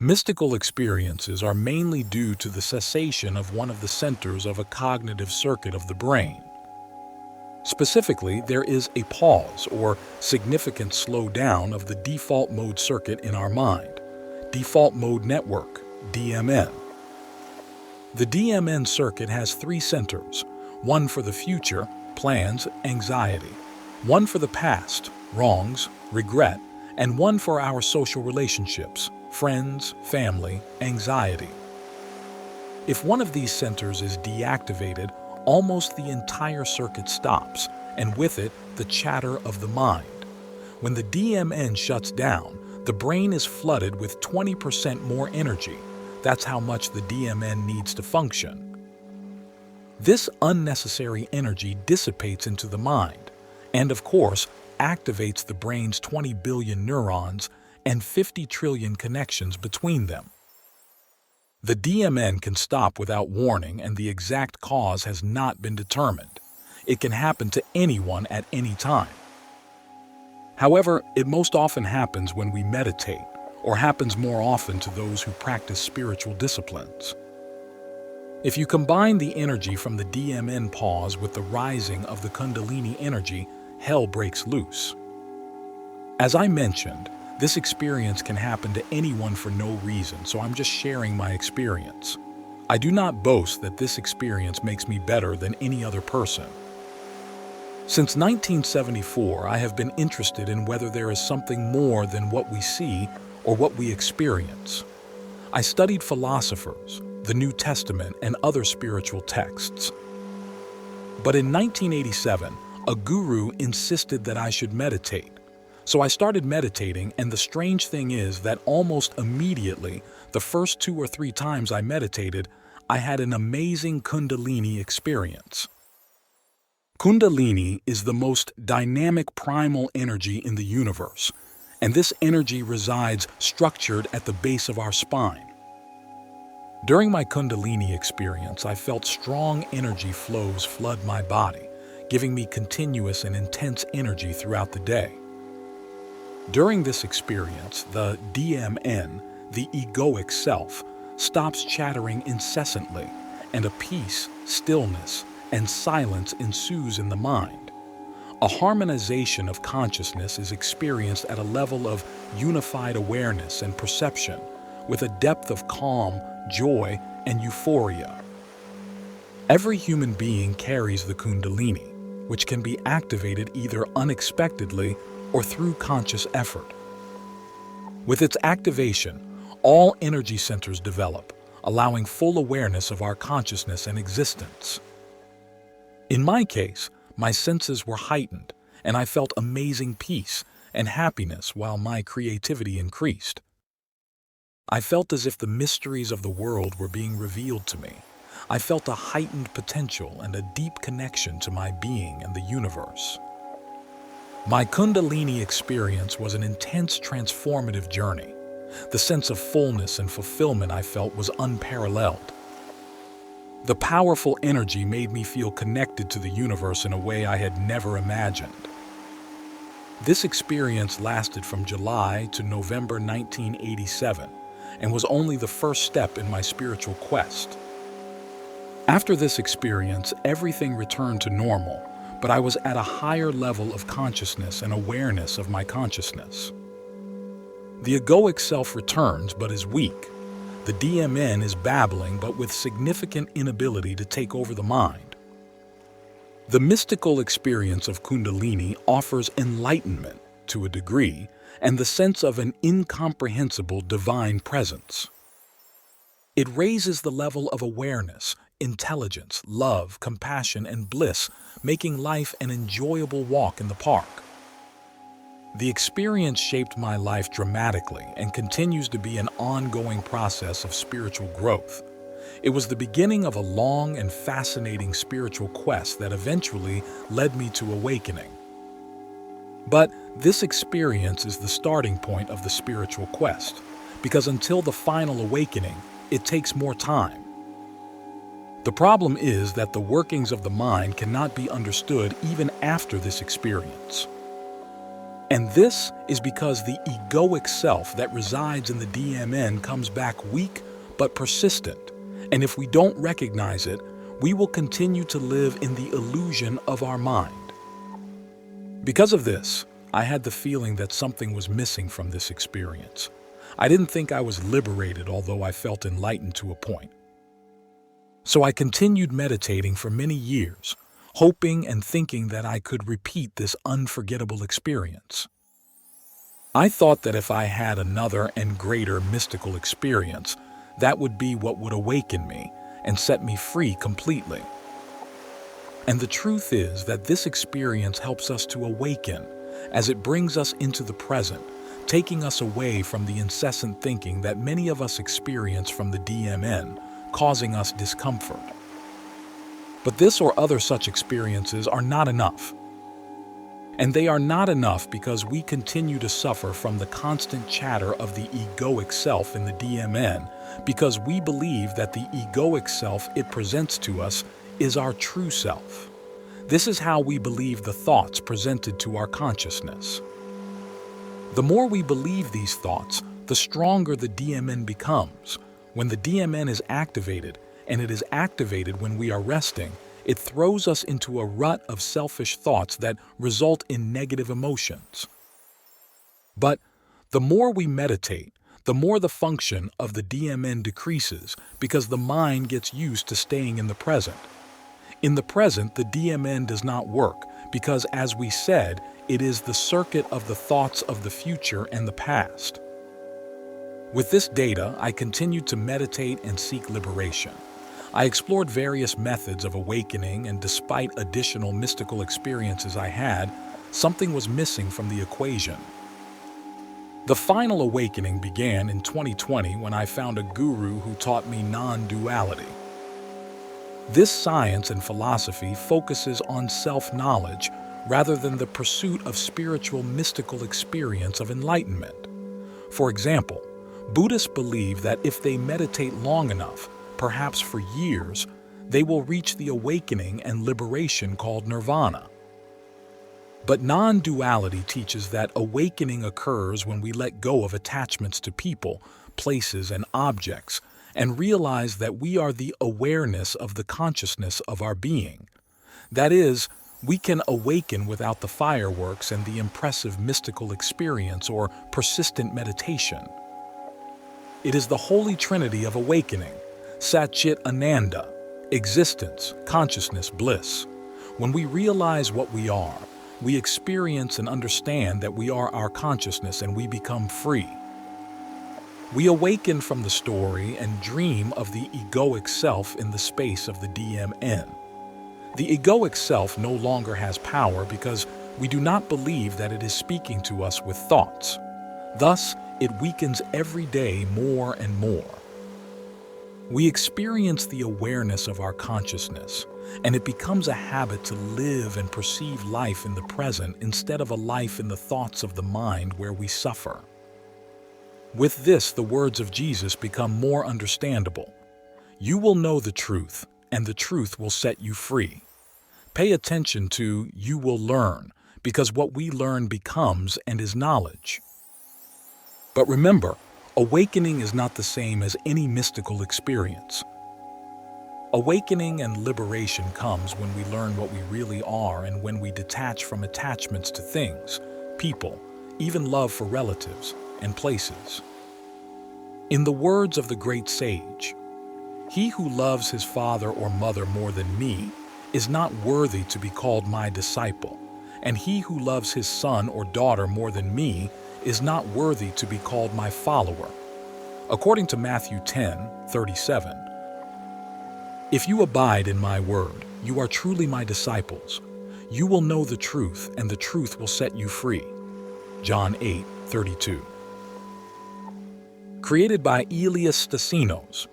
Mystical experiences are mainly due to the cessation of one of the centers of a cognitive circuit of the brain. Specifically, there is a pause or significant slowdown of the default mode circuit in our mind, default mode network, DMN. The DMN circuit has three centers, one for the future, plans, anxiety, one for the past, wrongs, regret, and one for our social relationships, friends, family, anxiety. If one of these centers is deactivated, almost the entire circuit stops, and with it, the chatter of the mind. When the DMN shuts down, the brain is flooded with 20% more energy. That's how much the DMN needs to function. This unnecessary energy dissipates into the mind, and of course, activates the brain's 20 billion neurons and 50 trillion connections between them. The DMN can stop without warning, and the exact cause has not been determined. It can happen to anyone at any time. However, it most often happens when we meditate, or happens more often to those who practice spiritual disciplines. If you combine the energy from the DMN pause with the rising of the Kundalini energy, hell breaks loose. As I mentioned, this experience can happen to anyone for no reason, so I'm just sharing my experience. I do not boast that this experience makes me better than any other person. Since 1974, I have been interested in whether there is something more than what we see or what we experience. I studied philosophers, the New Testament, and other spiritual texts. But in 1987, a guru insisted that I should meditate. So I started meditating, and the strange thing is that almost immediately, the first 2 or 3 times I meditated, I had an amazing Kundalini experience. Kundalini is the most dynamic primal energy in the universe, and this energy resides structured at the base of our spine. During my Kundalini experience, I felt strong energy flows flood my body, giving me continuous and intense energy throughout the day. During this experience, the DMN, the egoic self, stops chattering incessantly, and a peace, stillness, and silence ensues in the mind. A harmonization of consciousness is experienced at a level of unified awareness and perception, with a depth of calm, joy, and euphoria. Every human being carries the Kundalini, which can be activated either unexpectedly or through conscious effort. With its activation, all energy centers develop, allowing full awareness of our consciousness and existence. In my case, my senses were heightened, and I felt amazing peace and happiness while my creativity increased. I felt as if the mysteries of the world were being revealed to me. I felt a heightened potential and a deep connection to my being and the universe. My Kundalini experience was an intense transformative journey. The sense of fullness and fulfillment I felt was unparalleled. The powerful energy made me feel connected to the universe in a way I had never imagined. This experience lasted from July to November 1987 and was only the first step in my spiritual quest. After this experience, everything returned to normal, but I was at a higher level of consciousness and awareness of my consciousness. The egoic self returns but is weak. The DMN is babbling but with significant inability to take over the mind. The mystical experience of Kundalini offers enlightenment to a degree and the sense of an incomprehensible divine presence. It raises the level of awareness, intelligence, love, compassion, and bliss, making life an enjoyable walk in the park. The experience shaped my life dramatically and continues to be an ongoing process of spiritual growth. It was the beginning of a long and fascinating spiritual quest that eventually led me to awakening. But this experience is the starting point of the spiritual quest, because until the final awakening, it takes more time. The problem is that the workings of the mind cannot be understood even after this experience. And this is because the egoic self that resides in the DMN comes back weak but persistent. And if we don't recognize it, we will continue to live in the illusion of our mind. Because of this, I had the feeling that something was missing from this experience. I didn't think I was liberated, although I felt enlightened to a point. So I continued meditating for many years, hoping and thinking that I could repeat this unforgettable experience. I thought that if I had another and greater mystical experience, that would be what would awaken me and set me free completely. And the truth is that this experience helps us to awaken, as it brings us into the present, taking us away from the incessant thinking that many of us experience from the DMN, causing us discomfort. But this or other such experiences are not enough. And they are not enough because we continue to suffer from the constant chatter of the egoic self in the DMN, because we believe that the egoic self it presents to us is our true self. This is how we believe the thoughts presented to our consciousness. The more we believe these thoughts, the stronger the DMN becomes. When the DMN is activated, and it is activated when we are resting, it throws us into a rut of selfish thoughts that result in negative emotions. But the more we meditate, the more the function of the DMN decreases because the mind gets used to staying in the present. In the present, the DMN does not work because, as we said, it is the circuit of the thoughts of the future and the past. With this data, I continued to meditate and seek liberation. I explored various methods of awakening, and despite additional mystical experiences I had, something was missing from the equation. The final awakening began in 2020 when I found a guru who taught me non-duality. This science and philosophy focuses on self-knowledge rather than the pursuit of spiritual mystical experience of enlightenment. For example, Buddhists believe that if they meditate long enough, perhaps for years, they will reach the awakening and liberation called nirvana. But non-duality teaches that awakening occurs when we let go of attachments to people, places, and objects, and realize that we are the awareness of the consciousness of our being. That is, we can awaken without the fireworks and the impressive mystical experience or persistent meditation. It is the holy trinity of awakening, Satchit Ananda, existence, consciousness, bliss. When we realize what we are, we experience and understand that we are our consciousness, and we become free. We awaken from the story and dream of the egoic self in the space of the DMN. The egoic self no longer has power because we do not believe that it is speaking to us with thoughts. Thus, it weakens every day more and more. We experience the awareness of our consciousness, and it becomes a habit to live and perceive life in the present instead of a life in the thoughts of the mind where we suffer. With this, the words of Jesus become more understandable. You will know the truth, and the truth will set you free. Pay attention to "you will learn," because what we learn becomes and is knowledge. But remember, awakening is not the same as any mystical experience. Awakening and liberation comes when we learn what we really are and when we detach from attachments to things, people, even love for relatives and places. In the words of the great sage, "He who loves his father or mother more than me is not worthy to be called my disciple, and he who loves his son or daughter more than me is not worthy to be called my follower." According to Matthew 10:37. If you abide in my word, you are truly my disciples. You will know the truth, and the truth will set you free. John 8:32. Created by Elias Stasinos,